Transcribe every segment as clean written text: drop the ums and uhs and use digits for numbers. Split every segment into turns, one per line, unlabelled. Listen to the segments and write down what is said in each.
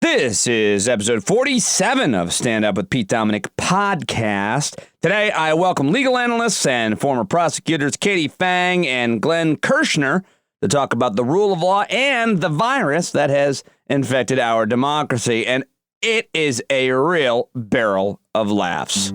This is episode 47 of Stand Up with Pete Dominic podcast. Today, I welcome legal analysts and former prosecutors Katie Phang and Glenn Kirschner to talk about the rule of law and the virus that has infected our democracy. And it is a real barrel of laughs.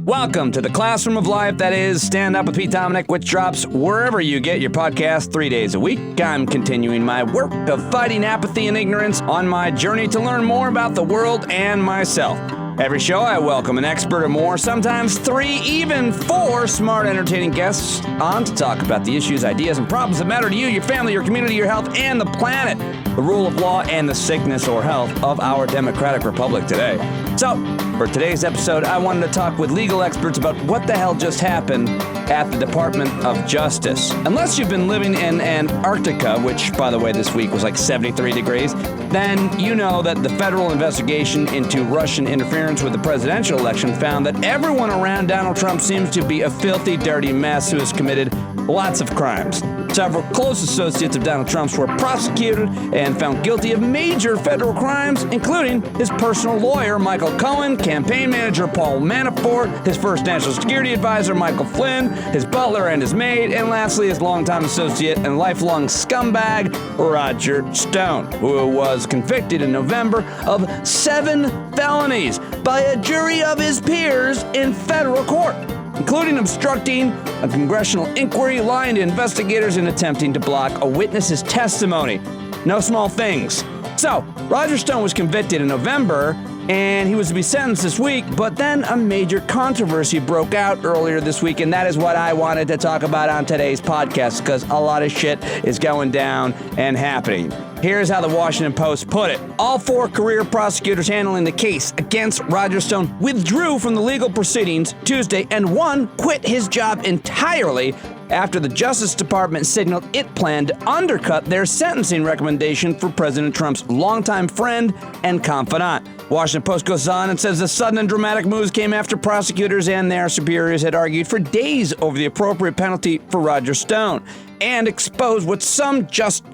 Welcome to the classroom of life that is Stand Up with Pete Dominic, which drops wherever you get your podcast 3 days a week. I'm continuing my work of fighting apathy and ignorance on my journey to learn more about the world and myself. Every show, I welcome an expert or more, sometimes 3, even 4 smart, entertaining guests on to talk about the issues, ideas, and problems that matter to you, your family, your community, your health, and the planet, the rule of law, and the sickness or health of our democratic republic today. So, for today's episode, I wanted to talk with legal experts about what the hell just happened at the Department of Justice. Unless you've been living in Antarctica, which, by the way, this week was like 73 degrees, then you know that the federal investigation into Russian interference with the presidential election found that everyone around Donald Trump seems to be a filthy, dirty mess who has committed lots of crimes. Several close associates of Donald Trump's were prosecuted and found guilty of major federal crimes, including his personal lawyer, Michael Cohen, campaign manager, Paul Manafort, his first national security advisor, Michael Flynn, his butler and his maid, and lastly, his longtime associate and lifelong scumbag, Roger Stone, who was convicted in November of 7 felonies by a jury of his peers in federal court, including obstructing a congressional inquiry, lying to investigators, and attempting to block a witness's testimony. No small things. So, Roger Stone was convicted in November, and he was to be sentenced this week, but then a major controversy broke out earlier this week, and that is what I wanted to talk about on today's podcast, because a lot of shit is going down and happening. Here's how the Washington Post put it. All 4 career prosecutors handling the case against Roger Stone withdrew from the legal proceedings Tuesday, and one quit his job entirely after the Justice Department signaled it planned to undercut their sentencing recommendation for President Trump's longtime friend and confidant. Washington Post goes on and says the sudden and dramatic moves came after prosecutors and their superiors had argued for days over the appropriate penalty for Roger Stone and exposed what some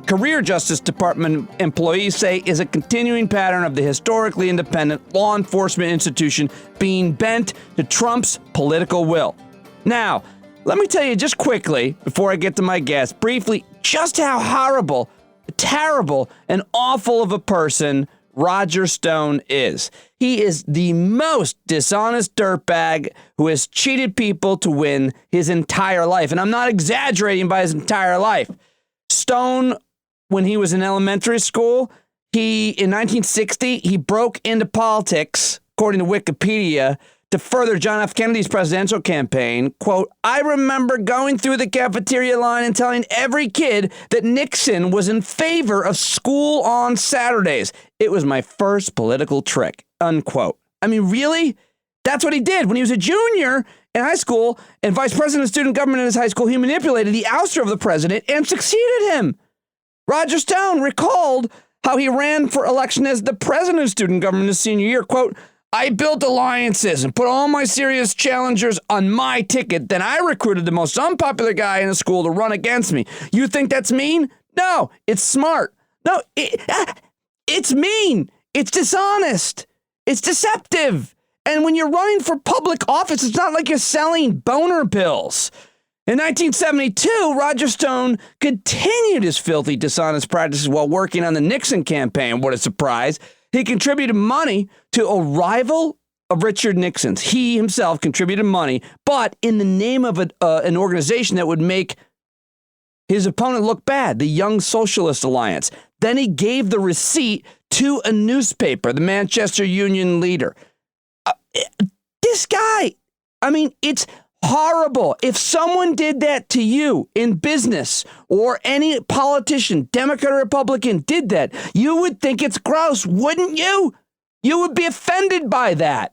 career Justice Department employees say is a continuing pattern of the historically independent law enforcement institution being bent to Trump's political will. Now, let me tell you just quickly, before I get to my guest, briefly, just how horrible, terrible, and awful of a person Roger Stone is. He is the most dishonest dirtbag who has cheated people to win his entire life. And I'm not exaggerating by his entire life. Stone, when he was in elementary school, in 1960, he broke into politics, according to Wikipedia, to further John F. Kennedy's presidential campaign. Quote, I remember going through the cafeteria line and telling every kid that Nixon was in favor of school on Saturdays. It was my first political trick, unquote. I mean, really? That's what he did. When he was a junior in high school and vice president of student government in his high school, he manipulated the ouster of the president and succeeded him. Roger Stone recalled how he ran for election as the president of student government his senior year. Quote, I built alliances and put all my serious challengers on my ticket. Then I recruited the most unpopular guy in the school to run against me. You think that's mean? No, it's smart. No, it's mean. It's dishonest. It's deceptive. And when you're running for public office, it's not like you're selling boner pills. In 1972, Roger Stone continued his filthy, dishonest practices while working on the Nixon campaign. What a surprise. He contributed money to a rival of Richard Nixon's. He himself contributed money, but in the name of an organization that would make his opponent look bad, the Young Socialist Alliance. Then he gave the receipt to a newspaper, the Manchester Union Leader. This guy, I mean, it's horrible. If someone did that to you in business or any politician, Democrat or Republican, did that, you would think it's gross, wouldn't you? You would be offended by that.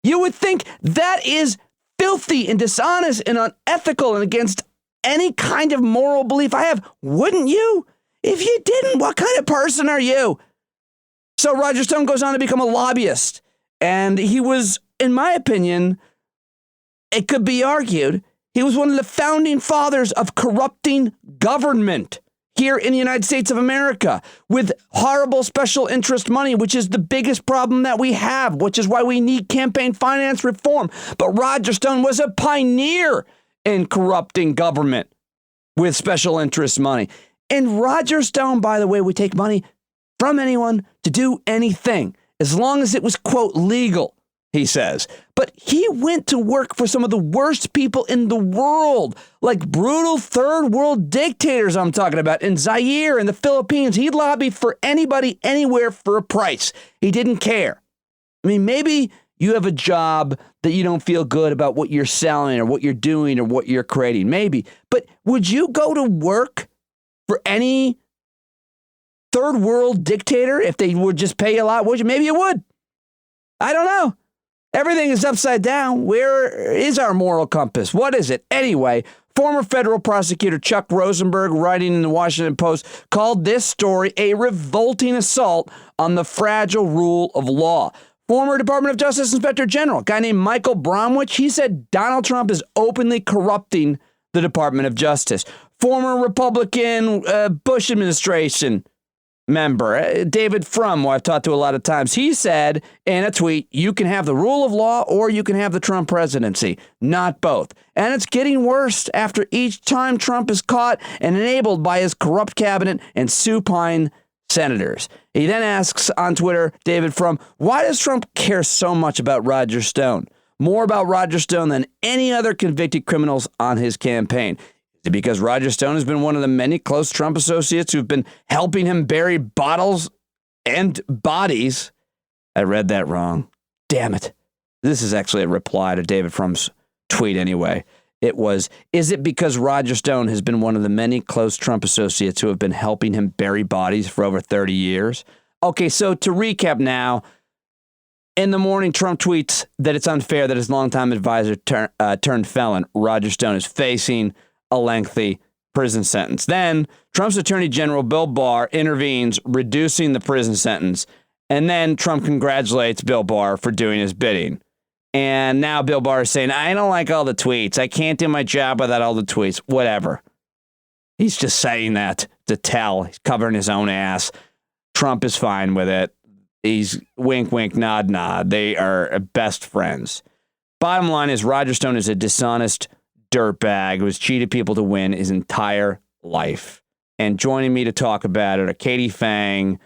You would think that is filthy and dishonest and unethical and against any kind of moral belief I have, wouldn't you? If you didn't, what kind of person are you? So Roger Stone goes on to become a lobbyist. And he was, in my opinion, it could be argued, he was one of the founding fathers of corrupting government. here in the United States of America with horrible special interest money, which is the biggest problem that we have, which is why we need campaign finance reform. But Roger Stone was a pioneer in corrupting government with special interest money. And Roger Stone, by the way, would take money from anyone to do anything, as long as it was, quote, legal, he says. But he went to work for some of the worst people in the world, like brutal third world dictators I'm talking about in Zaire and the Philippines. He'd lobby for anybody, anywhere for a price. He didn't care. I mean, maybe you have a job that you don't feel good about what you're selling or what you're doing or what you're creating. Maybe. But would you go to work for any third world dictator if they would just pay you a lot? Would you? Maybe you would. I don't know. Everything is upside down. Where is our moral compass? What is it? Anyway, former federal prosecutor Chuck Rosenberg, writing in the Washington Post, called this story a revolting assault on the fragile rule of law. Former Department of Justice Inspector General, a guy named Michael Bromwich, he said Donald Trump is openly corrupting the Department of Justice. Former Republican Bush administration member, David Frum, who I've talked to a lot of times, he said in a tweet, you can have the rule of law or you can have the Trump presidency, not both. And it's getting worse after each time Trump is caught and enabled by his corrupt cabinet and supine senators. He then asks on Twitter, David Frum, why does Trump care so much about Roger Stone? More about Roger Stone than any other convicted criminals on his campaign. Is it because Roger Stone has been one of the many close Trump associates who've been helping him bury bottles and bodies? I read that wrong. Damn it. This is actually a reply to David Frum's tweet anyway. It was, is it because Roger Stone has been one of the many close Trump associates who have been helping him bury bodies for over 30 years? Okay, so to recap now, in the morning, Trump tweets that it's unfair that his longtime advisor turned felon, Roger Stone, is facing a lengthy prison sentence. Then Trump's Attorney General Bill Barr intervenes, reducing the prison sentence. And then Trump congratulates Bill Barr for doing his bidding. And now Bill Barr is saying, I don't like all the tweets. I can't do my job without all the tweets. Whatever. He's just saying that to tell. He's covering his own ass. Trump is fine with it. He's wink, wink, nod, nod. They are best friends. Bottom line is Roger Stone is a dishonest dirtbag who has cheated people to win his entire life. And joining me to talk about it are Katie Phang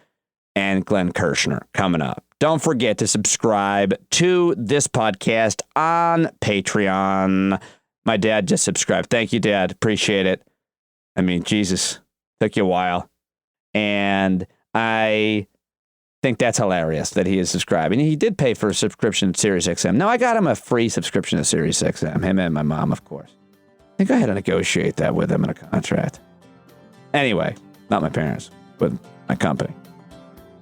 and Glenn Kirschner coming up. Don't forget to subscribe to this podcast on Patreon. My dad just subscribed. Thank you, Dad. Appreciate it. I mean, Jesus, took you a while. And I think that's hilarious that he is subscribing. He did pay for a subscription to SiriusXM. Now, I got him a free subscription to SiriusXM, him and my mom, of course. I think I had to negotiate that with him in a contract. Anyway, not my parents, but my company.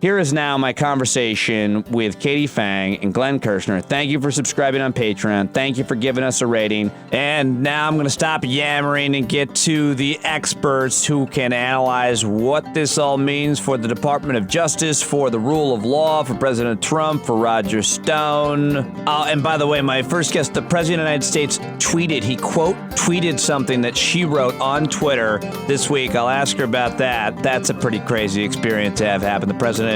Here is now my conversation with Katie Phang and Glenn Kirschner. Thank you for subscribing on Patreon. Thank you for giving us a rating. And now I'm going to stop yammering and get to the experts who can analyze what this all means for the Department of Justice, for the rule of law, for President Trump, for Roger Stone. And by the way, my first guest, the President of the United States, tweeted. He quote tweeted something that she wrote on Twitter this week. I'll ask her about that. That's a pretty crazy experience to have happen. The President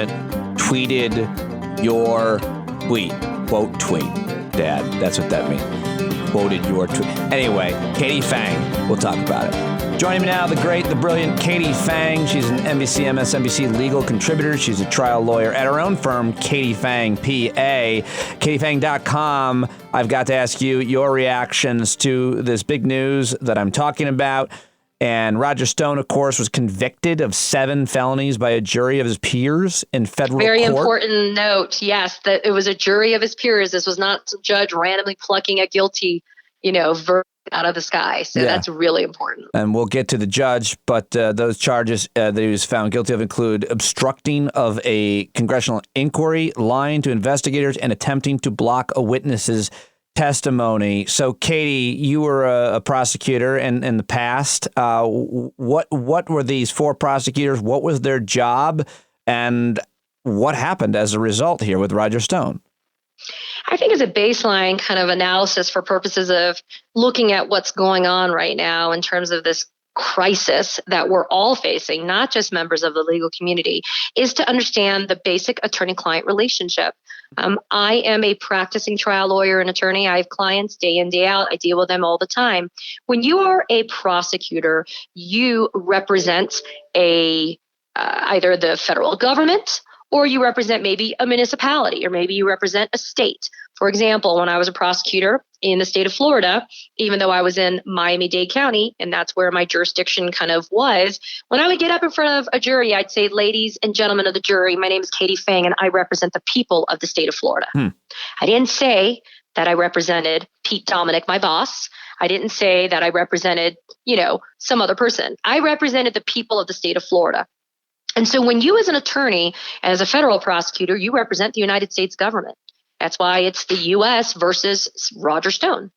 tweeted your tweet. Quote tweet. Dad, that's what that means. Quoted your tweet. Anyway, Katie Phang. We'll talk about it. Joining me now, the great, the brilliant Katie Phang. She's an NBC, MSNBC legal contributor. She's a trial lawyer at her own firm, Katie Phang, PA. KatiePhang.com. I've got to ask you your reactions to this big news that I'm talking about. And Roger Stone, of course, was convicted of 7 felonies by a jury of his peers in federal
Very
court.
Important note, yes, that it was a jury of his peers. This was not some judge randomly plucking a guilty, verdict out of the sky. So that's really important.
And we'll get to the judge, but those charges that he was found guilty of include obstructing of a congressional inquiry, lying to investigators, and attempting to block a witness's testimony. So, Katie, you were a prosecutor in the past. What were these 4 prosecutors? What was their job? And what happened as a result here with Roger Stone?
I think as a baseline kind of analysis for purposes of looking at what's going on right now in terms of this crisis that we're all facing, not just members of the legal community, is to understand the basic attorney-client relationship. I am a practicing trial lawyer and attorney. I have clients day in, day out. I deal with them all the time. When you are a prosecutor, you represent either the federal government, or you represent maybe a municipality, or maybe you represent a state. For example, when I was a prosecutor in the state of Florida, even though I was in Miami-Dade County, and that's where my jurisdiction kind of was, when I would get up in front of a jury, I'd say, ladies and gentlemen of the jury, my name is Katie Phang, and I represent the people of the state of Florida. I didn't say that I represented Pete Dominic, my boss. I didn't say that I represented, some other person. I represented the people of the state of Florida. And so when you as an attorney, as a federal prosecutor, you represent the United States government. That's why it's the U.S. versus Roger Stone.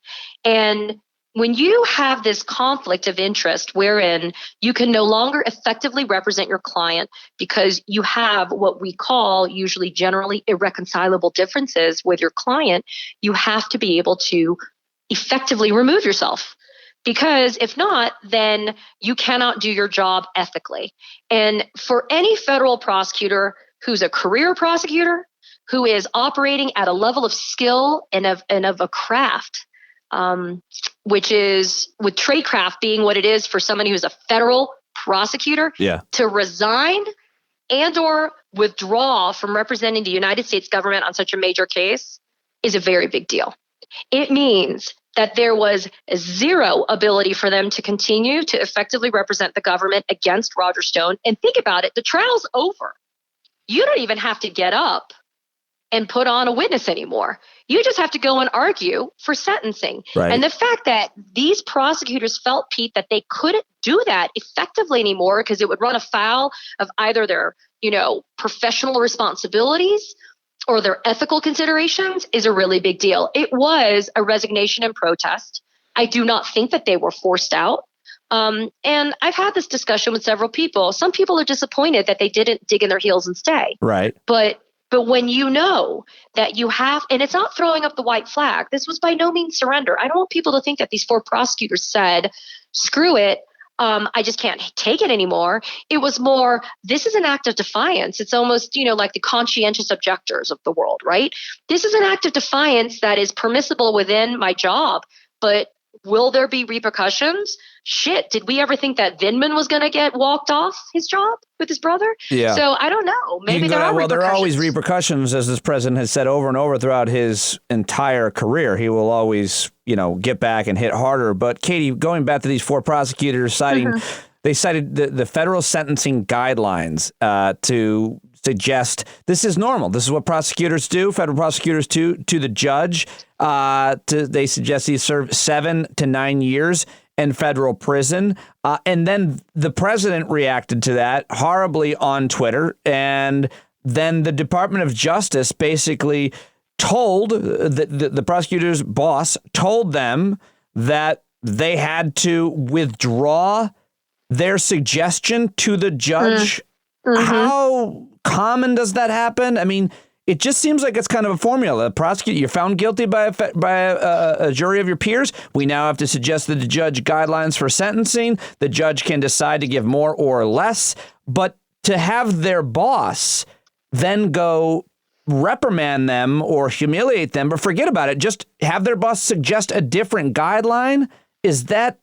And when you have this conflict of interest wherein you can no longer effectively represent your client because you have what we call usually generally irreconcilable differences with your client, you have to be able to effectively remove yourself. Because if not, then you cannot do your job ethically. And for any federal prosecutor who's a career prosecutor, who is operating at a level of skill and of a craft, which is with tradecraft being what it is for somebody who's a federal prosecutor, to resign and or withdraw from representing the United States government on such a major case is a very big deal. It means that there was zero ability for them to continue to effectively represent the government against Roger Stone. And think about it, the trial's over. You don't even have to get up and put on a witness anymore. You just have to go and argue for sentencing.
Right.
And the fact that these prosecutors felt, Pete, that they couldn't do that effectively anymore because it would run afoul of either their, professional responsibilities or their ethical considerations is a really big deal. It was a resignation and protest. I do not think that they were forced out. And I've had this discussion with several people. Some people are disappointed that they didn't dig in their heels and stay.
Right.
But when you know that you have, and it's not throwing up the white flag, this was by no means surrender. I don't want people to think that these 4 prosecutors said, screw it, I just can't take it anymore. It was more, this is an act of defiance. It's almost, like the conscientious objectors of the world, right? This is an act of defiance that is permissible within my job, but will there be repercussions? Shit, did we ever think that Vindman was going to get walked off his job with his brother?
Yeah.
So I don't know. Maybe there are repercussions.
Well, there are always repercussions, as this president has said over and over throughout his entire career. He will always, get back and hit harder. But Katie, going back to these 4 prosecutors they cited the federal sentencing guidelines to suggest this is normal. This is what prosecutors do, federal prosecutors to the judge. They suggest he serve 7 to 9 years in federal prison. And then the president reacted to that horribly on Twitter. And then the Department of Justice basically told the prosecutor's boss told them that they had to withdraw their suggestion to the judge. How common does that happen? I mean, it just seems like it's kind of a formula. You're found guilty by a jury of your peers. We now have to suggest to the judge guidelines for sentencing. The judge can decide to give more or less. But to have their boss then go reprimand them or humiliate them, but forget about it, just have their boss suggest a different guideline, is there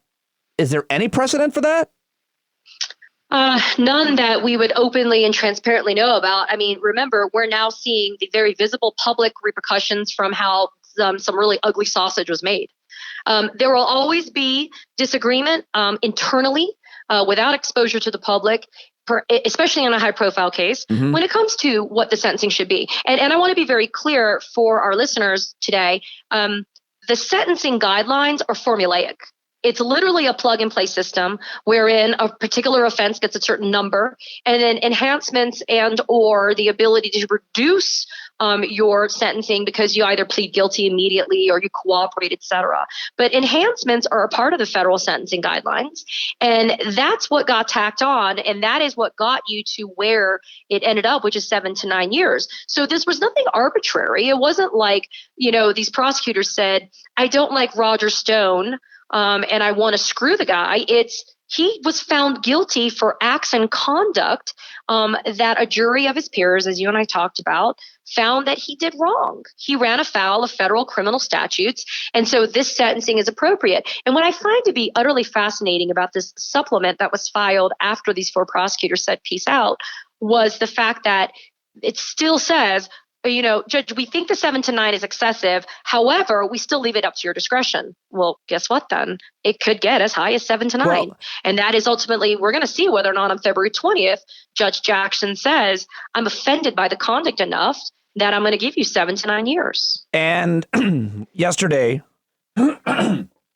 any precedent for that?
None that we would openly and transparently know about. I mean, remember, we're now seeing the very visible public repercussions from how some really ugly sausage was made. There will always be disagreement internally without exposure to the public, especially in a high-profile case, when it comes to what the sentencing should be. And I want to be very clear for our listeners today. The sentencing guidelines are formulaic. It's literally a plug-and-play system wherein a particular offense gets a certain number, and then enhancements and or the ability to reduce your sentencing because you either plead guilty immediately or you cooperate, et cetera. But enhancements are a part of the federal sentencing guidelines, and that's what got tacked on, and that is what got you to where it ended up, which is 7 to 9 years. So this was nothing arbitrary. It wasn't like, these prosecutors said, I don't like Roger Stone, and I want to screw the guy. It's he was found guilty for acts and conduct that a jury of his peers, as you and I talked about, found that he did wrong. He ran afoul of federal criminal statutes, and so this sentencing is appropriate. And what I find to be utterly fascinating about this supplement that was filed after these 4 prosecutors said peace out was the fact that it still says, Judge, we think the 7 to 9 is excessive. However, we still leave it up to your discretion. Well, guess what then? It could get as high as 7 to 9. Well, and that is ultimately, we're going to see whether or not on February 20th, Judge Jackson says, I'm offended by the conduct enough that I'm going to give you 7 to 9 years.
And yesterday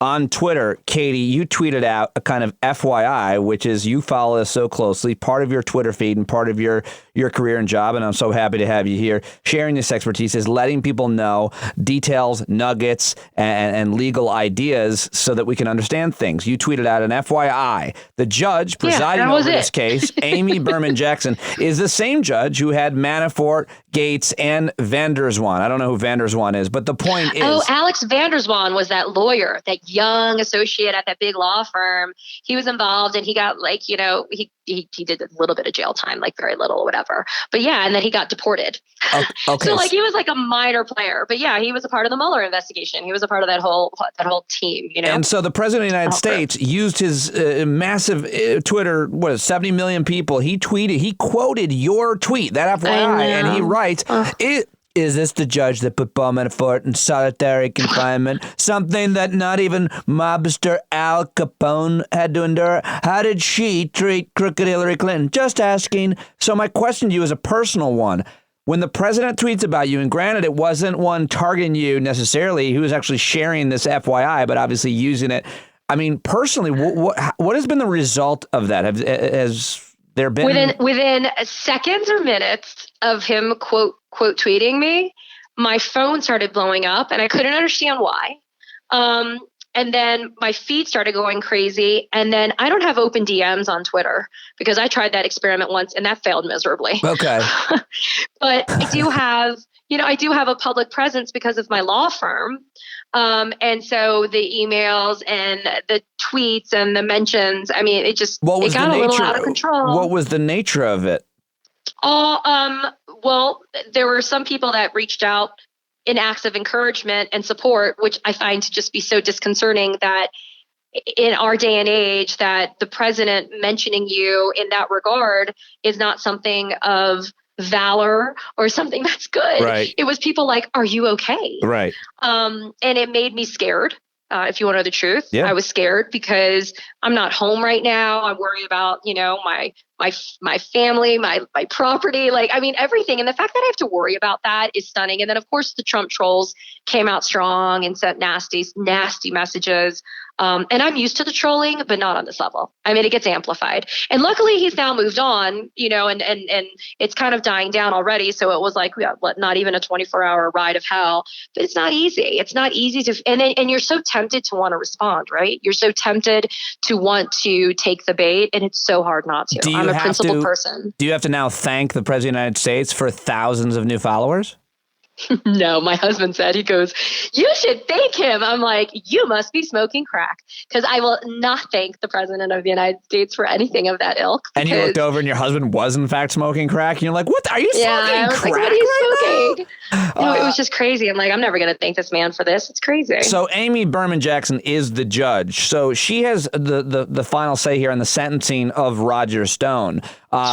on Twitter, Katie, you tweeted out a kind of FYI, which is you follow us so closely, part of your Twitter feed and part of your career and job. And I'm so happy to have you here sharing this expertise, is letting people know details, nuggets, and legal ideas so that we can understand things. You tweeted out an FYI. The judge presiding over this case, Amy Berman Jackson, is the same judge who had Manafort, Gates, and Van der Zwaan. I don't know who Van der Zwaan is, but the point is...
Oh, Alex Van der Zwaan was that lawyer, that young associate at that big law firm. He was involved and he got he did a little bit of jail time, like very little or whatever. But yeah, and then he got deported. Okay. So he was like a minor player. But yeah, he was a part of the Mueller investigation. He was a part of that whole team, And so
the president of the United States used his massive Twitter, 70 million people. He quoted your tweet, that FYI, and he writes, Is this the judge that put Paul Manafort in solitary confinement? Something that not even mobster Al Capone had to endure? How did she treat crooked Hillary Clinton? Just asking. So my question to you is a personal one. When the president tweets about you, and granted it wasn't one targeting you necessarily, he was actually sharing this FYI, but obviously using it. I mean, personally, what has been the result of that? Has there been...
Within seconds or minutes of him quote tweeting me, my phone started blowing up and I couldn't understand why. And then my feed started going crazy. And then I don't have open DMs on Twitter because I tried that experiment once and that failed miserably.
Okay.
But I do have a public presence because of my law firm. And so the emails and the tweets and the mentions, I mean, it got a little out of control.
What was the nature of it?
Well, there were some people that reached out in acts of encouragement and support, which I find to just be so disconcerting that in our day and age that the president mentioning you in that regard is not something of valor or something that's good.
Right.
It was people like, are you okay?
Right.
And it made me scared. If you want to know the truth,
yeah.
I was scared because I'm not home right now. I'm worried about, my family, my property, everything. And the fact that I have to worry about that is stunning. And then, of course, the Trump trolls came out strong and sent nasty messages. And I'm used to the trolling, but not on this level. I mean, it gets amplified. And luckily, he's now moved on, and it's kind of dying down already. So it was like, not even a 24-hour ride of hell. But it's not easy. It's not easy to, and you're so tempted to want to respond, right? You're so tempted to want to take the bait, and it's so hard not to. I'm a principled person.
Do you have to now thank the president of the United States for thousands of new followers?
No, my husband said, he goes, you should thank him. I'm like, you must be smoking crack, because I will not thank the president of the United States for anything of that ilk.
And you looked over and your husband was in fact smoking crack. And you're like, what? Are you smoking crack?
Like, what are you smoking? No, it was just crazy. I'm like, I'm never going to thank this man for this. It's crazy.
So Amy Berman Jackson is the judge. So she has the final say here on the sentencing of Roger Stone.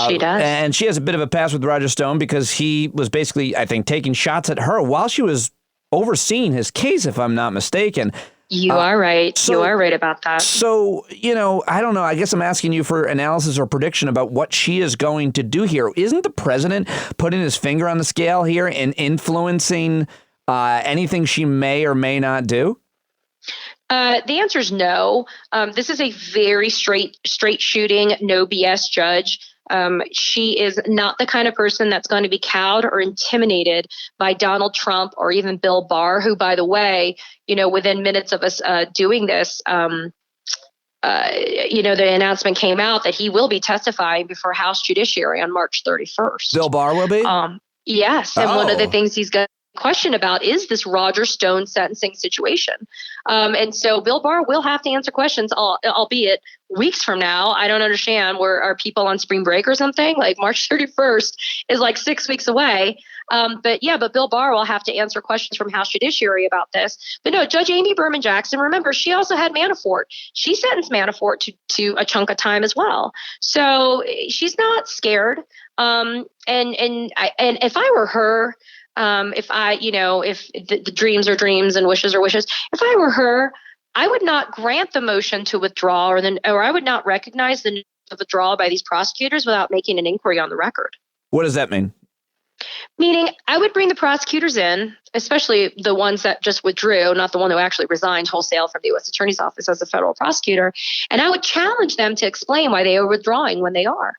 She does.
And she has a bit of a pass with Roger Stone because he was basically, I think, taking shots at her while she was overseeing his case, if I'm not mistaken.
You are right. You are right about that.
So, I don't know. I guess I'm asking you for analysis or prediction about what she is going to do here. Isn't the president putting his finger on the scale here and influencing anything she may or may not do?
The answer is no. This is a very straight shooting, no BS judge. She is not the kind of person that's going to be cowed or intimidated by Donald Trump or even Bill Barr, who, by the way, within minutes of us doing this, the announcement came out that he will be testifying before House Judiciary on March 31st.
Bill Barr will be?
Yes. And one of the things he's going question about is this Roger Stone sentencing situation. And so Bill Barr will have to answer questions, albeit weeks from now. I don't understand. Are people on spring break or something? Like March 31st is like 6 weeks away. But Bill Barr will have to answer questions from House Judiciary about this. But no, Judge Amy Berman Jackson, remember, she also had Manafort. She sentenced Manafort to a chunk of time as well. So she's not scared. And if I were her, if the dreams are dreams and wishes are wishes, if I were her, I would not grant the motion to withdraw, or I would not recognize the withdrawal by these prosecutors without making an inquiry on the record.
What does that mean?
Meaning, I would bring the prosecutors in, especially the ones that just withdrew, not the one who actually resigned wholesale from the U.S. Attorney's Office as a federal prosecutor, and I would challenge them to explain why they are withdrawing when they are.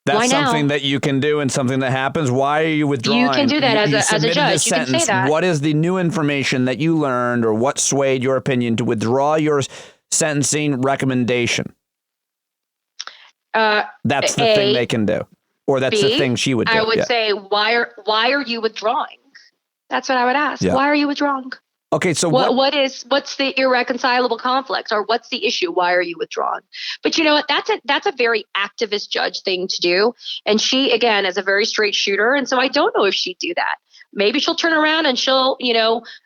That's something that you can do and something that happens. Why are you withdrawing?
You can do that as a judge. You can say that.
What is the new information that you learned or what swayed your opinion to withdraw your sentencing recommendation? That's the thing they can do. Or that's the thing she would do.
I would say, why are you withdrawing? That's what I would ask. Yeah. Why are you withdrawing?
Okay, so
what's the irreconcilable conflict, or what's the issue? Why are you withdrawing? But you know what? That's a very activist judge thing to do. And she, again, is a very straight shooter. And so I don't know if she'd do that. Maybe she'll turn around and she'll,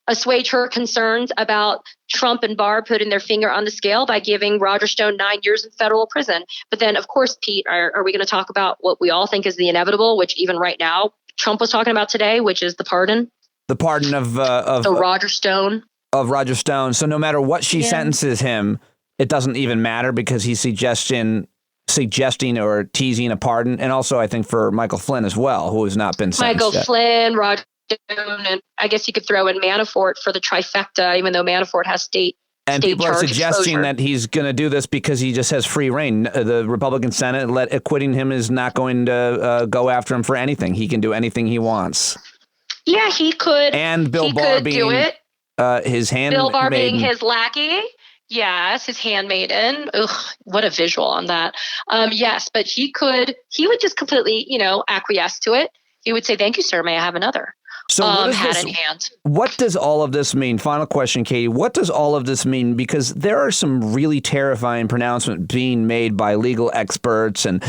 assuage her concerns about Trump and Barr putting their finger on the scale by giving Roger Stone 9 years in federal prison. But then, of course, Pete, are we going to talk about what we all think is the inevitable, which even right now Trump was talking about today, which is the pardon? The pardon of Roger Stone. Of Roger Stone. So no matter what she sentences him, it doesn't even matter because he's suggesting or teasing a pardon. And also, I think for Michael Flynn as well, who has not been sentenced yet. Flynn, Roger Stone, and I guess you could throw in Manafort for the trifecta, even though Manafort has state. And people are suggesting that he's going to do this because he just has free reign. The Republican Senate acquitting him is not going to go after him for anything. He can do anything he wants. Yeah, he could. And Bill Barr being his handmaiden. Bill Barr being his lackey. Yes, his handmaiden. Ugh, what a visual on that. Yes, but he would just completely, acquiesce to it. He would say, "Thank you, sir. May I have another?" So hat in hand. What does all of this mean? Final question, Katie. What does all of this mean? Because there are some really terrifying pronouncements being made by legal experts and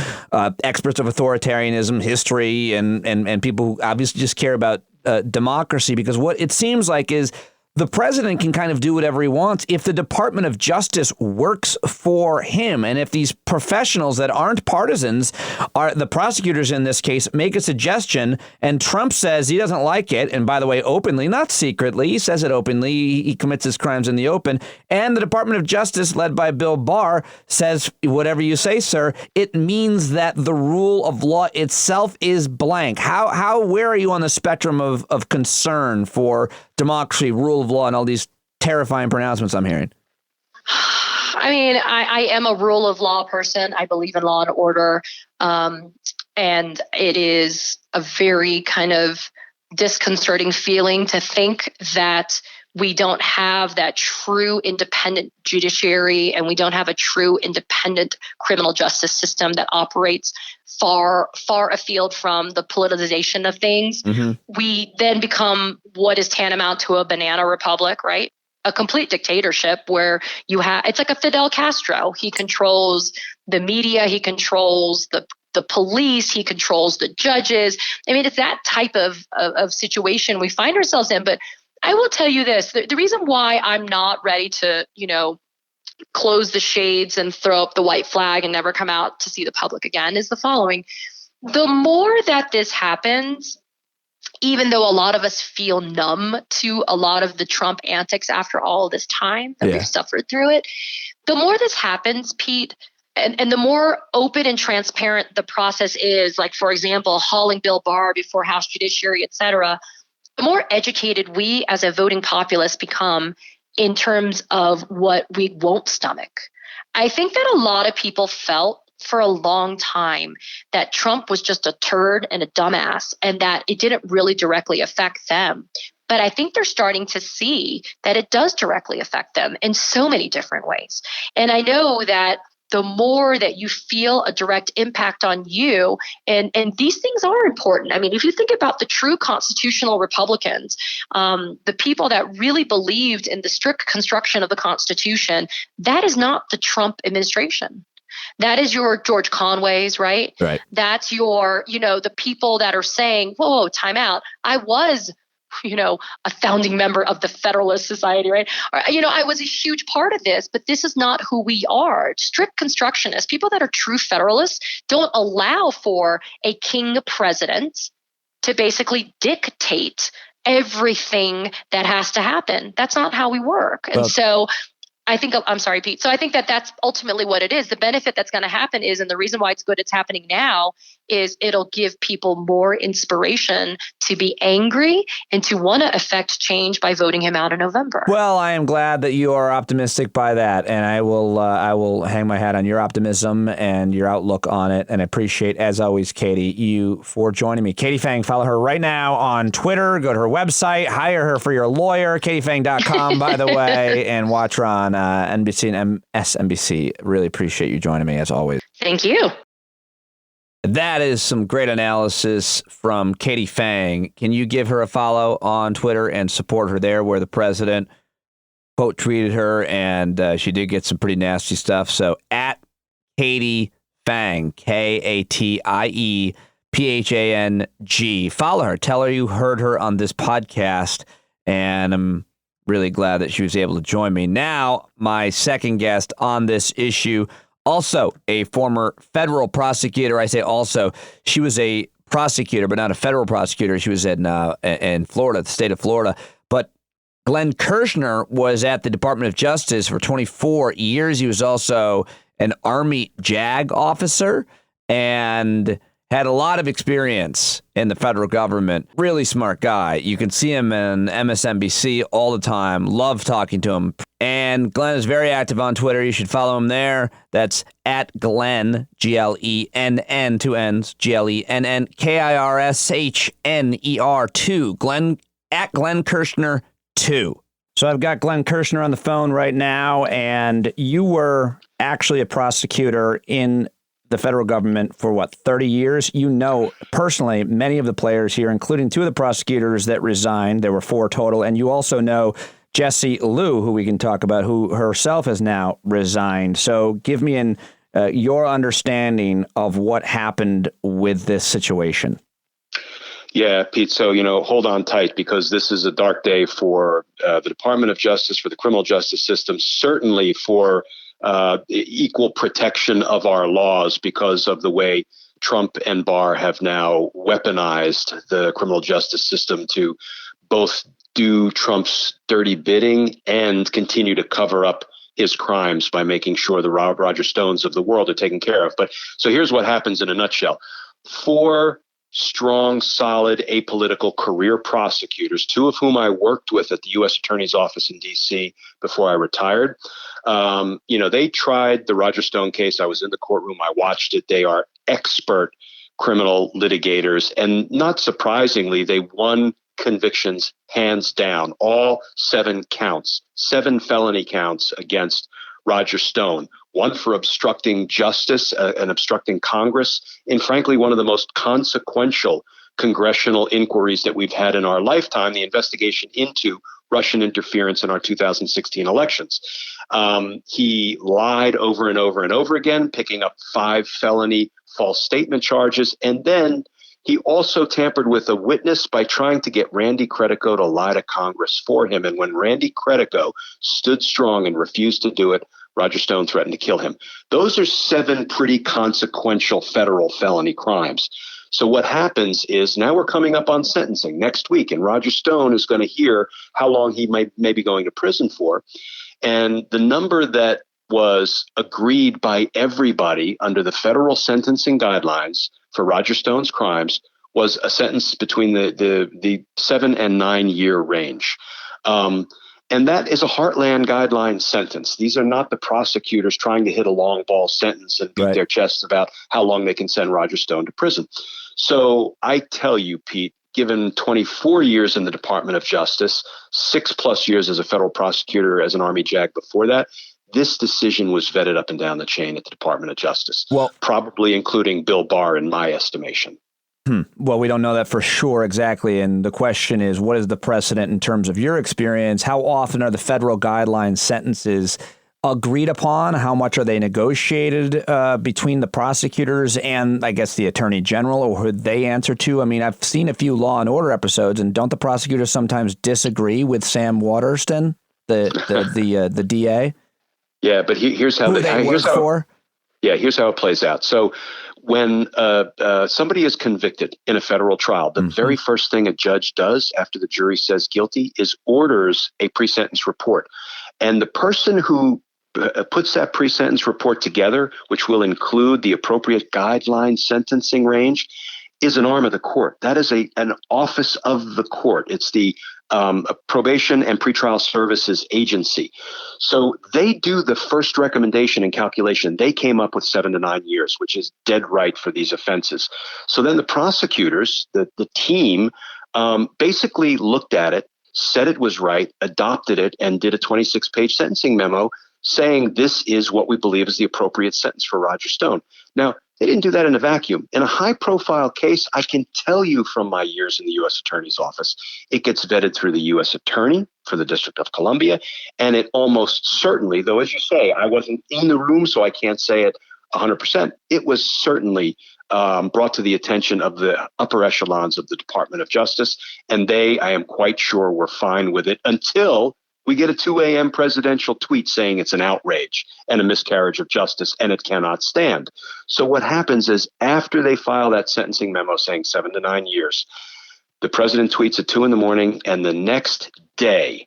experts of authoritarianism, history, and people who obviously just care about democracy. Because what it seems like is the president can kind of do whatever he wants if the Department of Justice works for him. And if these professionals that aren't partisans, are the prosecutors in this case, make a suggestion and Trump says he doesn't like it. And by the way, openly, not secretly, he says it openly. He commits his crimes in the open. And the Department of Justice, led by Bill Barr, says, whatever you say, sir, it means that the rule of law itself is blank. Where are you on the spectrum of concern for democracy, rule of law, and all these terrifying pronouncements I'm hearing? I mean, I am a rule of law person. I believe in law and order. And it is a very kind of disconcerting feeling to think that we don't have that true independent judiciary and we don't have a true independent criminal justice system that operates far afield from the politicization of things. Mm-hmm. We then become what is tantamount to a banana republic, right? A complete dictatorship where it's like a Fidel Castro. He controls the media, he controls the police, he controls the judges. I mean, it's that type of situation we find ourselves in. But I will tell you this, the reason why I'm not ready to, close the shades and throw up the white flag and never come out to see the public again is the following. The more that this happens, even though a lot of us feel numb to a lot of the Trump antics after all of this time that we've suffered through it, the more this happens, Pete, and the more open and transparent the process is, like, for example, hauling Bill Barr before House Judiciary, et cetera, the more educated we as a voting populace become in terms of what we won't stomach. I think that a lot of people felt for a long time that Trump was just a turd and a dumbass and that it didn't really directly affect them. But I think they're starting to see that it does directly affect them in so many different ways. And I know that the more that you feel a direct impact on you. And these things are important. I mean, if you think about the true constitutional Republicans, the people that really believed in the strict construction of the Constitution, that is not the Trump administration. That is your George Conways, right?
Right.
That's your, the people that are saying, whoa, time out. I was a founding member of the Federalist Society, right? Or, I was a huge part of this, but this is not who we are. Strict constructionists, people that are true Federalists, don't allow for a king president to basically dictate everything that has to happen. That's not how we work. And so I'm sorry, Pete. So I think that that's ultimately what it is. The benefit that's going to happen is, and the reason why it's good it's happening now, is it'll give people more inspiration to be angry and to want to affect change by voting him out in November.
Well, I am glad that you are optimistic by that, and I will hang my hat on your optimism and your outlook on it, and I appreciate, as always, Katie, you for joining me. Katie Phang, follow her right now on Twitter. Go to her website, hire her for your lawyer, katiephang.com, by the way, and watch her on NBC and MSNBC. Really appreciate you joining me, as always.
Thank you.
That is some great analysis from Katie Phang. Can you give her a follow on Twitter and support her there, where the president quote tweeted her, and she did get some pretty nasty stuff. So at Katie Phang, KatiePhang. Follow her. Tell her you heard her on this podcast, and I'm really glad that she was able to join me. Now, my second guest on this issue, also a former federal prosecutor. I say also, she was a prosecutor, but not a federal prosecutor. She was in Florida, the state of Florida. But Glenn Kirschner was at the Department of Justice for 24 years. He was also an Army JAG officer and had a lot of experience in the federal government. Really smart guy. You can see him in MSNBC all the time. Love talking to him. And Glenn is very active on Twitter. You should follow him there. That's at Glenn, Glenn, 2 N's, Glenn, Kirschner 2. Glenn, at Glenn Kirschner 2. So I've got Glenn Kirschner on the phone right now, and you were actually a prosecutor in the federal government for 30 years? You know personally many of the players here, including 2 of the prosecutors that resigned. There were 4 total. And you also know Jessie Liu, who we can talk about, who herself has now resigned. So give me your understanding of what happened with this situation.
Yeah, Pete. So, hold on tight, because this is a dark day for the Department of Justice, for the criminal justice system, certainly for equal protection of our laws, because of the way Trump and Barr have now weaponized the criminal justice system to both do Trump's dirty bidding and continue to cover up his crimes by making sure the Roger Stones of the world are taken care of. But so here's what happens in a nutshell. 4 strong, solid, apolitical career prosecutors, 2 of whom I worked with at the U.S. Attorney's Office in D.C. before I retired. They tried the Roger Stone case. I was in the courtroom. I watched it. They are expert criminal litigators. And not surprisingly, they won convictions hands down, all 7 counts, 7 felony counts against Roger Stone, 1 for obstructing justice and obstructing Congress, and frankly, one of the most consequential congressional inquiries that we've had in our lifetime, the investigation into Russian interference in our 2016 elections. He lied over and over and over again, picking up 5 felony false statement charges, and then he also tampered with a witness by trying to get Randy Credico to lie to Congress for him. And when Randy Credico stood strong and refused to do it, Roger Stone threatened to kill him. Those are 7 pretty consequential federal felony crimes. So what happens is now we're coming up on sentencing next week, and Roger Stone is going to hear how long he may be going to prison for. And the number that was agreed by everybody under the federal sentencing guidelines for Roger Stone's crimes was a sentence between the 7 and 9 year range. And that is a Heartland guideline sentence. These are not the prosecutors trying to hit a long ball sentence and beat their chests about how long they can send Roger Stone to prison. So I tell you, Pete, given 24 years in the Department of Justice, 6+ years as a federal prosecutor as an Army JAG before that, this decision was vetted up and down the chain at the Department of Justice,
well,
probably including Bill Barr, in my estimation.
Well, we don't know that for sure exactly. And the question is, what is the precedent in terms of your experience? How often are the federal guideline sentences agreed upon? How much are they negotiated between the prosecutors and, I guess, the attorney general, or who they answer to? I mean, I've seen a few Law and Order episodes, and don't the prosecutors sometimes disagree with Sam Waterston, the DA?
Yeah, but here's how
who they work for.
Yeah, here's how it plays out. So when somebody is convicted in a federal trial, the very first thing a judge does after the jury says guilty is orders a pre-sentence report. And the person who puts that pre-sentence report together, which will include the appropriate guideline sentencing range, is an arm of the court. That is an office of the court. It's the Probation and Pretrial Services Agency. So they do the first recommendation and calculation. They came up with 7 to 9 years, which is dead right for these offenses. So then the prosecutors, the team, basically looked at it, said it was right, adopted it, and did a 26-page sentencing memo saying this is what we believe is the appropriate sentence for Roger Stone. Now, they didn't do that in a vacuum. In a high-profile case, I can tell you from my years in the U.S. Attorney's Office, it gets vetted through the U.S. Attorney for the District of Columbia, and it almost certainly, though, as you say, I wasn't in the room, so I can't say it 100%, it was certainly brought to the attention of the upper echelons of the Department of Justice, and they, I am quite sure, were fine with it until we get a 2 a.m. presidential tweet saying it's an outrage and a miscarriage of justice and it cannot stand. So what happens is after they file that sentencing memo saying 7 to 9 years, the president tweets at 2 a.m, and the next day,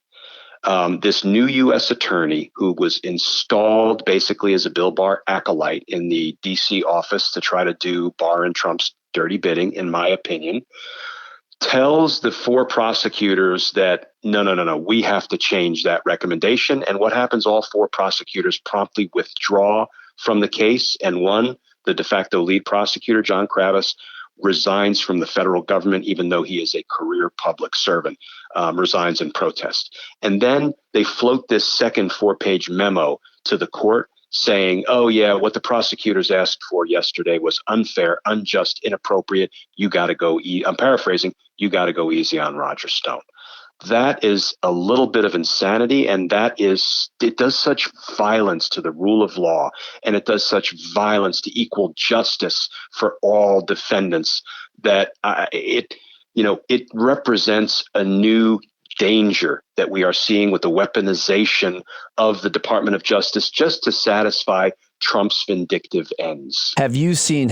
this new U.S. attorney who was installed basically as a Bill Barr acolyte in the D.C. office to try to do Barr and Trump's dirty bidding, in my opinion, tells the 4 prosecutors that no, we have to change that recommendation. And what happens? All 4 prosecutors promptly withdraw from the case. And one, the de facto lead prosecutor, John Kravis, resigns from the federal government, even though he is a career public servant, resigns in protest. And then they float this second 4-page memo to the court saying, oh, yeah, what the prosecutors asked for yesterday was unfair, unjust, inappropriate. You got to go, I'm paraphrasing, you got to go easy on Roger Stone. That is a little bit of insanity, and it does such violence to the rule of law, and it does such violence to equal justice for all defendants that it represents a new danger that we are seeing with the weaponization of the Department of Justice just to satisfy Trump's vindictive ends.
Had you seen,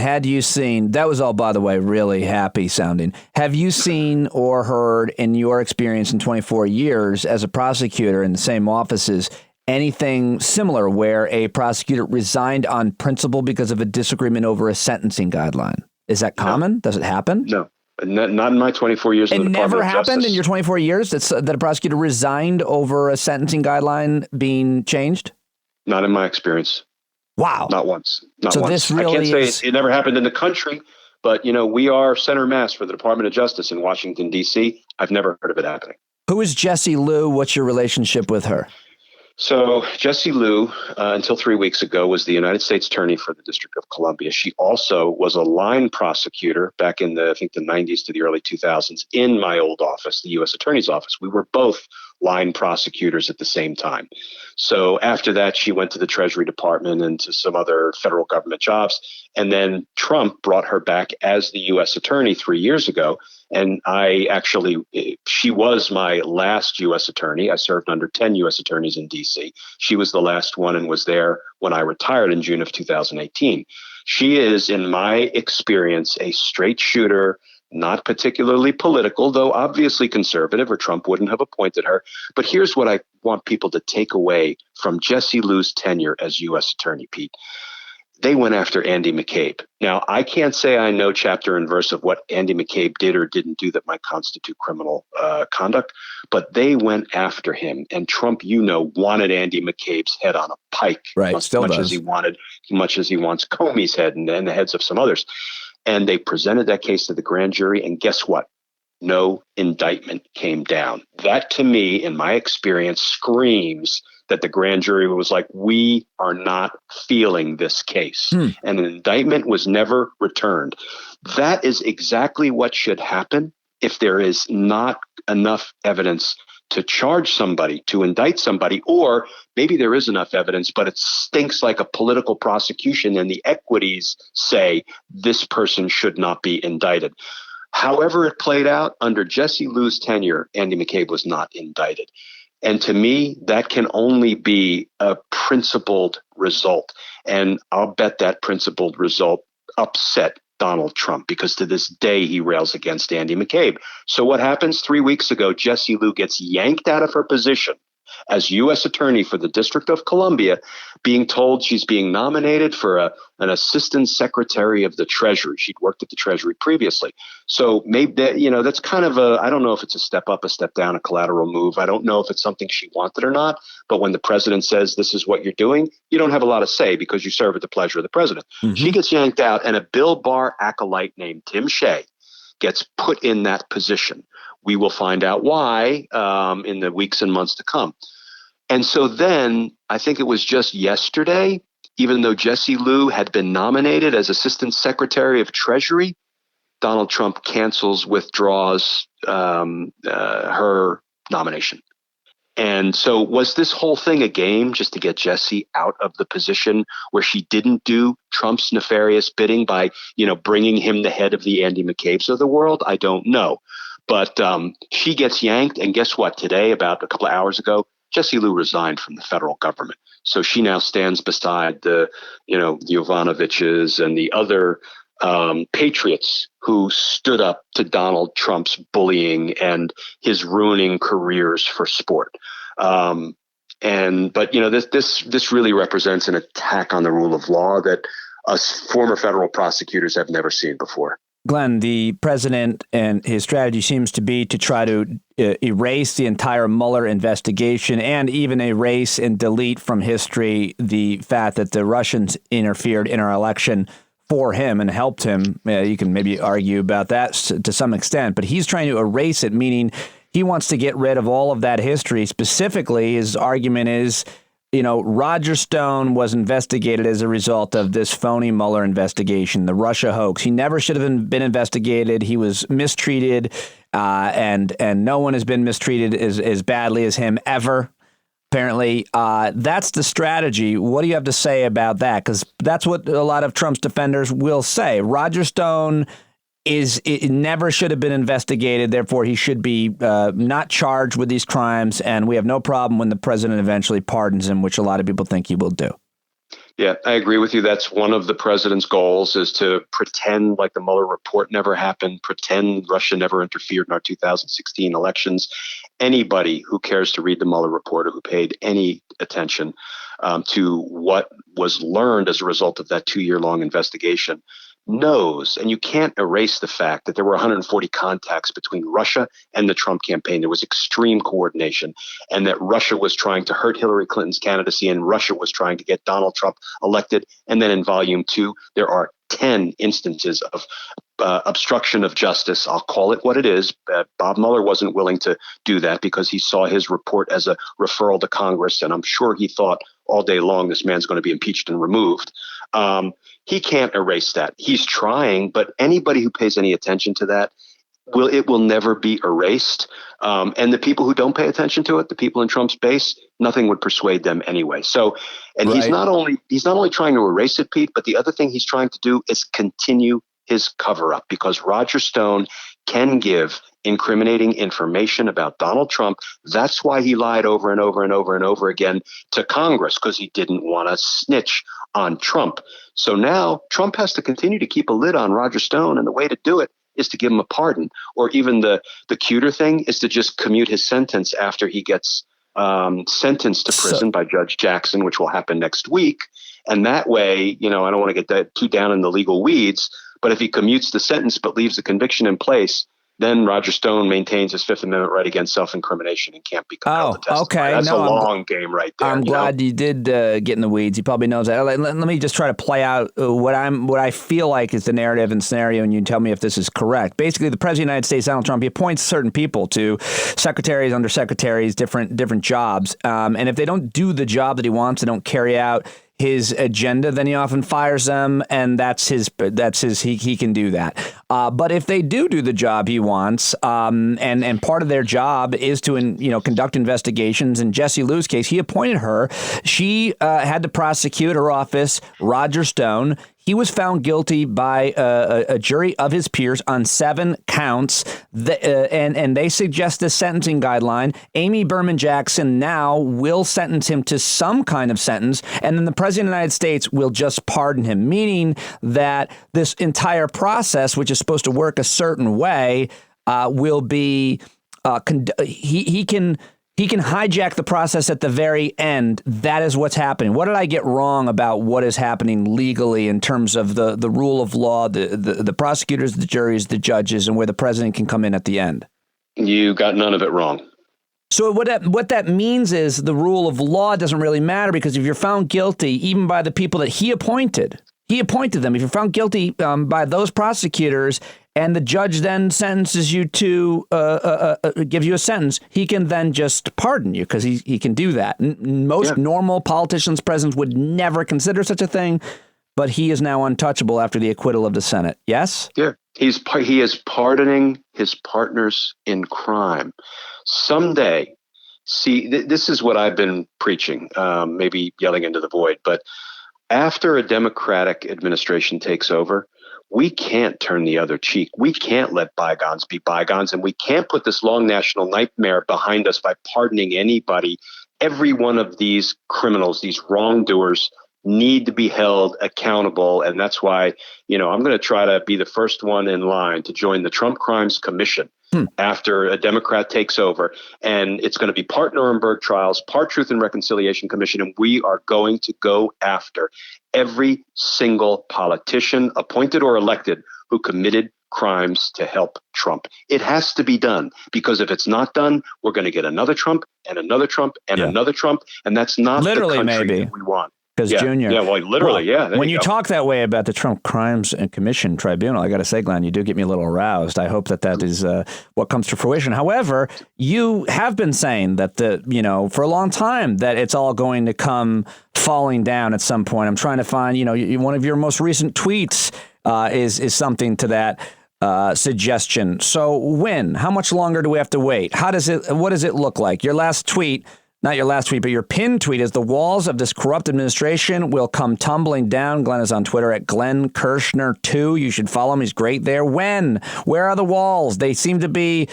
that was all, by the way, really happy sounding. Have you seen or heard in your experience in 24 years as a prosecutor in the same offices, anything similar where a prosecutor resigned on principle because of a disagreement over a sentencing guideline? Is that common? No. Does it happen?
No. Not in my 24 years in the Department of Justice. It never happened
in your 24 years that a prosecutor resigned over a sentencing guideline being changed?
Not in my experience.
Wow.
Not once.
So
once.
This really
I can't say it never happened in the country, but, we are center mass for the Department of Justice in Washington, D.C. I've never heard of it happening.
Who is Jessie Liu? What's your relationship with her?
So Jessie Liu, until 3 weeks ago, was the United States Attorney for the District of Columbia. She also was a line prosecutor back in the 90s to the early 2000s in my old office, the U.S. Attorney's Office. We were both line prosecutors at the same time. So after that, she went to the Treasury Department and to some other federal government jobs. And then Trump brought her back as the U.S. Attorney 3 years ago. And she was my last U.S. attorney. I served under 10 U.S. attorneys in D.C. She was the last one and was there when I retired in June of 2018. She is, in my experience, a straight shooter, not particularly political, though obviously conservative, or Trump wouldn't have appointed her. But here's what I want people to take away from Jessie Liu's tenure as U.S. attorney, Pete. They went after Andy McCabe. Now, I can't say I know chapter and verse of what Andy McCabe did or didn't do that might constitute criminal conduct, but they went after him. And Trump, wanted Andy McCabe's head on a pike,
right? Still
much
does.
Much as he wants Comey's head and the heads of some others. And they presented that case to the grand jury. And guess what? no indictment came down. That, to me, in my experience, screams that the grand jury was like, we are not feeling this case. And an indictment was never returned. That is exactly what should happen if there is not enough evidence to charge somebody, to indict somebody, or maybe there is enough evidence, but it stinks like a political prosecution and the equities say this person should not be indicted. However it played out, under Jesse Liu's tenure, Andy McCabe was not indicted. And to me, that can only be a principled result. And I'll bet that principled result upset Donald Trump, because to this day he rails against Andy McCabe. So what happens? 3 weeks ago, Jesse Liu gets yanked out of her position as U.S. Attorney for the District of Columbia, being told she's being nominated for an Assistant Secretary of the Treasury. She'd worked at the Treasury previously. So maybe that's kind of I don't know if it's a step up, a step down, a collateral move. I don't know if it's something she wanted or not. But when the president says this is what you're doing, you don't have a lot of say because you serve at the pleasure of the president. Mm-hmm. She gets yanked out, and a Bill Barr acolyte named Tim Shea gets put in that position. We will find out why in the weeks and months to come. And so then I think it was just yesterday, even though Jesse Liu had been nominated as Assistant Secretary of Treasury, Donald Trump withdraws her nomination. And so was this whole thing a game just to get Jesse out of the position where she didn't do Trump's nefarious bidding by, bringing him the head of the Andy McCabes of the world? I don't know. But she gets yanked. And guess what? Today, about a couple of hours ago, Jesse Liu resigned from the federal government. So she now stands beside the Yovanovitches and the other patriots who stood up to Donald Trump's bullying and his ruining careers for sport. But this really represents an attack on the rule of law that us former federal prosecutors have never seen before.
Glenn, the president and his strategy seems to be to try to erase the entire Mueller investigation and even erase and delete from history the fact that the Russians interfered in our election for him and helped him. You can maybe argue about that to some extent, but he's trying to erase it, meaning he wants to get rid of all of that history. Specifically, his argument is, Roger Stone was investigated as a result of this phony Mueller investigation, the Russia hoax. He never should have been investigated. He was mistreated, and no one has been mistreated as badly as him ever. Apparently, that's the strategy. What do you have to say about that? Because that's what a lot of Trump's defenders will say. Roger Stone it never should have been investigated. Therefore, he should be not charged with these crimes. And we have no problem when the president eventually pardons him, which a lot of people think he will do.
Yeah, I agree with you. That's one of the president's goals, is to pretend like the Mueller report never happened, pretend Russia never interfered in our 2016 elections. Anybody who cares to read the Mueller report or who paid any attention to what was learned as a result of that 2-year-long investigation knows, and you can't erase the fact that there were 140 contacts between Russia and the Trump campaign. There was extreme coordination, and that Russia was trying to hurt Hillary Clinton's candidacy, and Russia was trying to get Donald Trump elected. And then in volume 2, there are 10 instances of obstruction of justice. I'll call it what it is. Bob Mueller wasn't willing to do that because he saw his report as a referral to Congress, and I'm sure he thought all day long this man's going to be impeached and removed. He can't erase that. He's trying, but anybody who pays any attention to that, it will never be erased. And the people who don't pay attention to it, the people in Trump's base, nothing would persuade them anyway. So, and right. He's not only trying to erase it, Pete, but the other thing he's trying to do is continue his cover up, because Roger Stone can give incriminating information about Donald Trump. That's why he lied over and over and over and over again to Congress, because he didn't want to snitch on Trump. So now Trump has to continue to keep a lid on Roger Stone, and the way to do it is to give him a pardon, or even the cuter thing is to just commute his sentence after he gets sentenced to prison by Judge Jackson, which will happen next week. And that way, I don't want to get that too down in the legal weeds, but if he commutes the sentence but leaves the conviction in place, then Roger Stone maintains his Fifth Amendment right against self-incrimination and can't be compelled to testify.
Okay.
That's a long game right there.
I'm glad you did get in the weeds. He probably knows that. Let me just try to play out what I feel like is the narrative and scenario, and you tell me if this is correct. Basically, the President of the United States, Donald Trump, he appoints certain people to secretaries, undersecretaries, different jobs, and if they don't do the job that he wants, they don't carry out his agenda, then he often fires them, and that's his he can do that. But if they do the job he wants, and part of their job is to conduct investigations. In Jesse Liu's case, he appointed her. She had to prosecute her office, Roger Stone. He was found guilty by a jury of his peers on 7 counts, and they suggest a sentencing guideline. Amy Berman Jackson now will sentence him to some kind of sentence, and then the President of the United States will just pardon him, meaning that this entire process, which is supposed to work a certain way, will be he can hijack the process at the very end. That is what's happening. What did I get wrong about what is happening legally in terms of the rule of law, the prosecutors, the juries, the judges, and where the president can come in at the end? You got none of it wrong. So what that means is the rule of law doesn't really matter, because if you're found guilty, even by the people that he appointed them. If you're found guilty by those prosecutors, and the judge then sentences you to give you a sentence, he can then just pardon you, because he can do that. Most normal politicians, presidents would never consider such a thing, but he is now untouchable after the acquittal of the Senate. Yes? Yeah. He is pardoning his partners in crime. Someday, this is what I've been preaching, maybe yelling into the void, but after a Democratic administration takes over, we can't turn the other cheek. We can't let bygones be bygones, and we can't put this long national nightmare behind us by pardoning anybody. Every one of these criminals, these wrongdoers, need to be held accountable. And that's why, I'm going to try to be the first one in line to join the Trump Crimes Commission after a Democrat takes over. And it's going to be part Nuremberg trials, part Truth and Reconciliation Commission. And we are going to go after every single politician, appointed or elected, who committed crimes to help Trump. It has to be done, because if it's not done, we're going to get another Trump and another Trump and another Trump. And that's not literally the country that we want. Because Junior. Yeah, well, literally, when you talk that way about the Trump Crimes and Commission Tribunal, I got to say, Glenn, you do get me a little aroused. I hope that is what comes to fruition. However, you have been saying that for a long time that it's all going to come falling down at some point. I'm trying to find, one of your most recent tweets is something to that suggestion. So when? How much longer do we have to wait? What does it look like? Your last tweet. Not your last tweet, but your pinned tweet is: the walls of this corrupt administration will come tumbling down. Glenn is on Twitter at Glenn Kirschner 2. You should follow him. He's great there. When? Where are the walls? They seem to be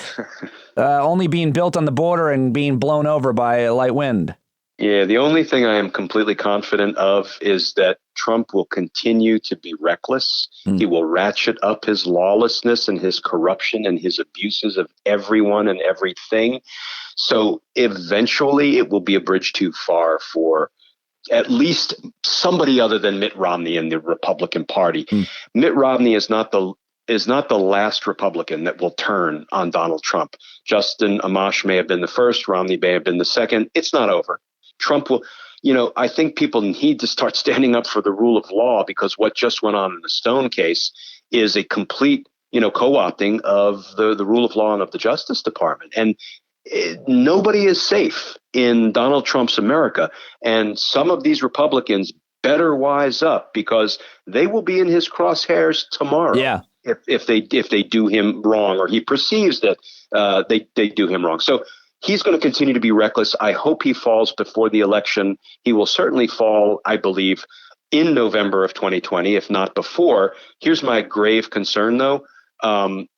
only being built on the border and being blown over by a light wind. Yeah, the only thing I am completely confident of is that Trump will continue to be reckless. He will ratchet up his lawlessness and his corruption and his abuses of everyone and everything. So eventually it will be a bridge too far for at least somebody other than Mitt Romney and the Republican Party. Mitt Romney is not the last Republican that will turn on Donald Trump. Justin Amash may have been the first. Romney may have been the second. It's not over. Trump will, I think people need to start standing up for the rule of law, because what just went on in the Stone case is a complete, co-opting of the rule of law and of the Justice Department. And nobody is safe in Donald Trump's America. And some of these Republicans better wise up, because they will be in his crosshairs tomorrow. Yeah. If they do him wrong, or he perceives that they do him wrong. So he's going to continue to be reckless. I hope he falls before the election. He will certainly fall, I believe, in November of 2020, if not before. Here's my grave concern, though.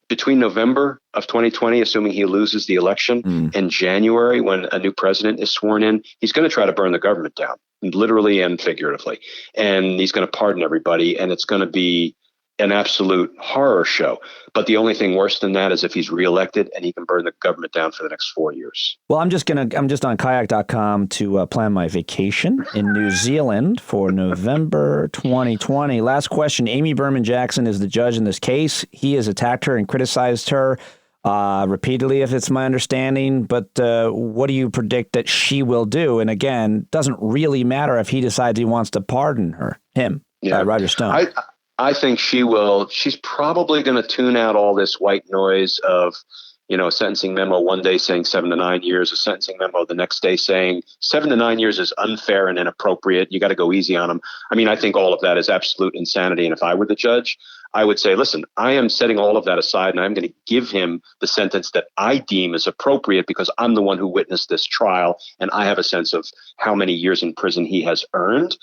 Between November of 2020, assuming he loses the election, and January, when a new president is sworn in, he's going to try to burn the government down, literally and figuratively. And he's going to pardon everybody, and it's going to be an absolute horror show. But the only thing worse than that is if he's reelected and he can burn the government down for the next 4 years. Well, I'm just on kayak.com to plan my vacation in New Zealand for November 2020. Last question. Amy Berman Jackson is the judge in this case. He has attacked her and criticized her repeatedly, if it's my understanding. But what do you predict that she will do? And again, doesn't really matter if he decides he wants to pardon him, Roger Stone.
I think she will. She's probably going to tune out all this white noise of, a sentencing memo one day saying 7 to 9 years, a sentencing memo the next day saying 7 to 9 years is unfair and inappropriate. You got to go easy on him. I mean, I think all of that is absolute insanity. And if I were the judge, I would say, listen, I am setting all of that aside and I'm going to give him the sentence that I deem is appropriate because I'm the one who witnessed this trial and I have a sense of how many years in prison he has earned.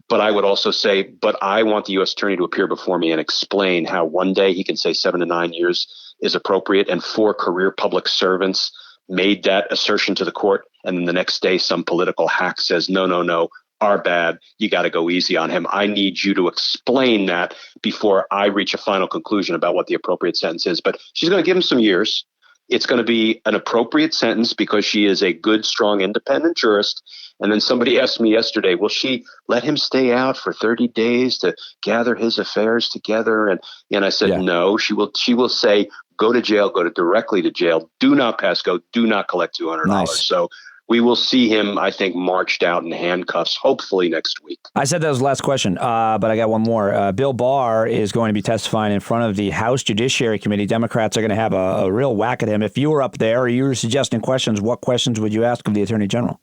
But I would also say, but I want the U.S. attorney to appear before me and explain how one day he can say 7 to 9 years is appropriate and 4 career public servants made that assertion to the court. And then the next day, some political hack says, no, our bad. You got to go easy on him. I need you to explain that before I reach a final conclusion about what the appropriate sentence is. But she's going to give him some years. It's going to be an appropriate sentence because she is a good, strong, independent jurist. And then somebody asked me yesterday, will she let him stay out for 30 days to gather his affairs together? And I said, no, she will say, go to jail, directly to jail. Do not pass go. Do not collect $200.
Nice.
So we will see him, I think, marched out in handcuffs, hopefully next week.
I said that was the last question, but I got one more. Bill Barr is going to be testifying in front of the House Judiciary Committee. Democrats are going to have a real whack at him. If you were up there or you were suggesting questions, what questions would you ask of the Attorney General?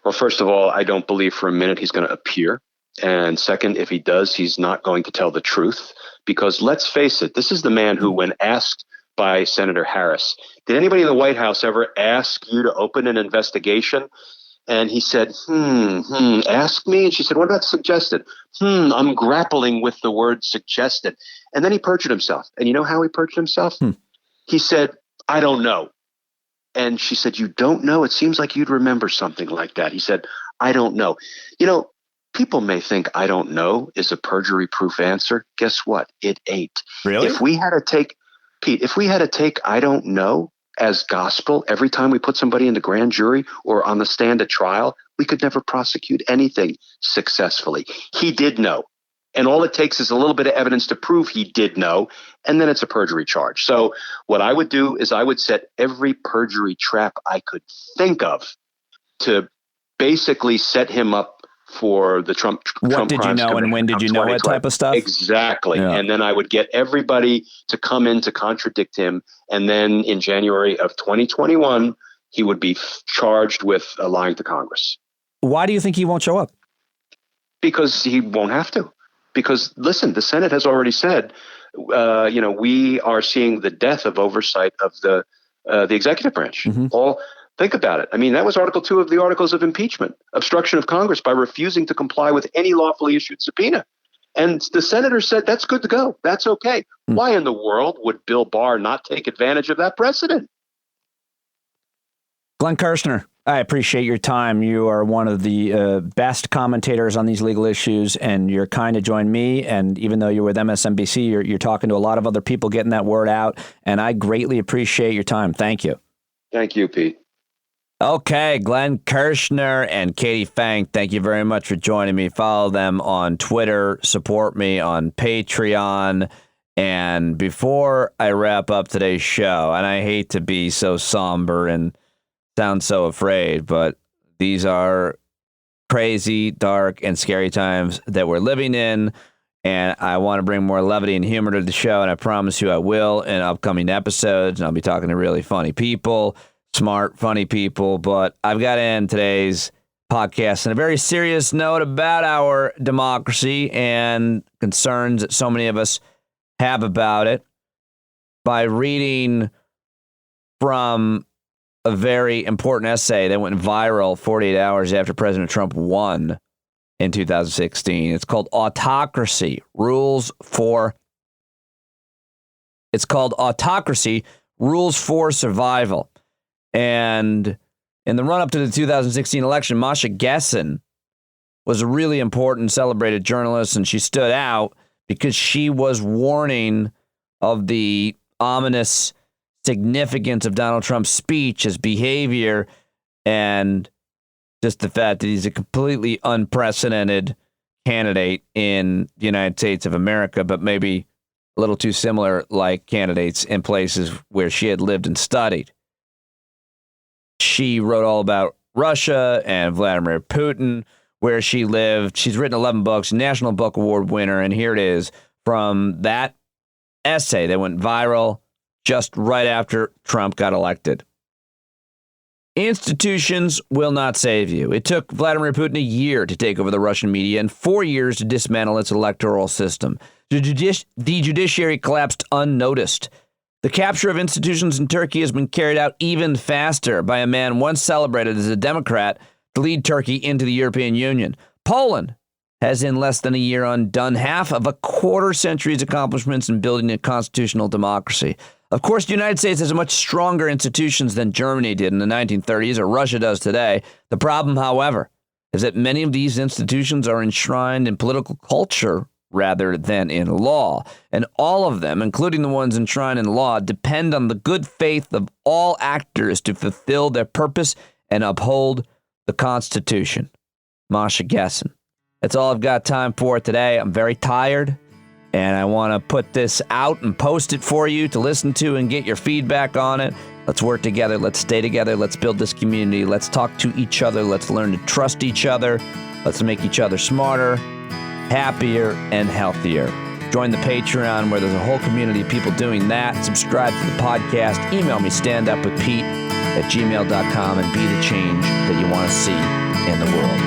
Well, first of all, I don't believe for a minute he's going to appear. And second, if he does, he's not going to tell the truth. Because let's face it, this is the man who, when asked by Senator Harris, did anybody in the White House ever ask you to open an investigation? And he said, ask me? And she said, what about suggested? I'm grappling with the word suggested. And then he perjured himself. And you know how he perjured himself? He said, I don't know. And she said, you don't know? It seems like you'd remember something like that. He said, I don't know. People may think I don't know is a perjury-proof answer. Guess what? It ain't.
Really?
If we had to take I don't know as gospel every time we put somebody in the grand jury or on the stand at trial, we could never prosecute anything successfully. He did know. And all it takes is a little bit of evidence to prove he did know, and then it's a perjury charge. So what I would do is I would set every perjury trap I could think of to basically set him up for the Trump
What did you know and when did you know that type of stuff?
Exactly. Yeah. And then I would get everybody to come in to contradict him. And then in January of 2021, he would be charged with lying to Congress.
Why do you think he won't show up?
Because he won't have to. Because, listen, the Senate has already said, we are seeing the death of oversight of the executive branch. Think about it. I mean, that was Article 2 of the Articles of Impeachment, obstruction of Congress by refusing to comply with any lawfully issued subpoena. And the senator said, that's good to go. That's okay. Why in the world would Bill Barr not take advantage of that precedent?
Glenn Kirschner, I appreciate your time. You are one of the best commentators on these legal issues, and you're kind to join me. And even though you're with MSNBC, you're talking to a lot of other people getting that word out. And I greatly appreciate your time. Thank you.
Thank you, Pete.
Okay, Glenn Kirschner and Katie Phang, thank you very much for joining me. Follow them on Twitter, support me on Patreon. And before I wrap up today's show, and I hate to be so somber and sound so afraid, but these are crazy, dark, and scary times that we're living in. And I want to bring more levity and humor to the show, and I promise you I will in upcoming episodes. And I'll be talking to really funny people. Smart, funny people, but I've got to end today's podcast on a very serious note about our democracy and concerns that so many of us have about it by reading from a very important essay that went viral 48 hours after President Trump won in 2016. It's called Autocracy, Rules for Survival. And in the run-up to the 2016 election, Masha Gessen was a really important, celebrated journalist, and she stood out because she was warning of the ominous significance of Donald Trump's speech, his behavior, and just the fact that he's a completely unprecedented candidate in the United States of America, but maybe a little too similar like candidates in places where she had lived and studied. She wrote all about Russia and Vladimir Putin, where she lived. She's written 11 books, National Book Award winner, and here it is from that essay that went viral just right after Trump got elected. Institutions will not save you. It took Vladimir Putin a year to take over the Russian media and 4 years to dismantle its electoral system. The judiciary collapsed unnoticed. The capture of institutions in Turkey has been carried out even faster by a man once celebrated as a Democrat to lead Turkey into the European Union. Poland has in less than a year undone half of a quarter century's accomplishments in building a constitutional democracy. Of course, the United States has much stronger institutions than Germany did in the 1930s or Russia does today. The problem, however, is that many of these institutions are enshrined in political culture rather than in law. And all of them, including the ones enshrined in law, depend on the good faith of all actors to fulfill their purpose and uphold the Constitution. Masha Gessen. That's all I've got time for today. I'm very tired, and I want to put this out and post it for you to listen to and get your feedback on it. Let's work together. Let's stay together. Let's build this community. Let's talk to each other. Let's learn to trust each other. Let's make each other smarter, happier, and healthier. Join the Patreon where there's a whole community of people doing that. Subscribe to the podcast. Email me standupwithpete@gmail.com and be the change that you want to see in the world.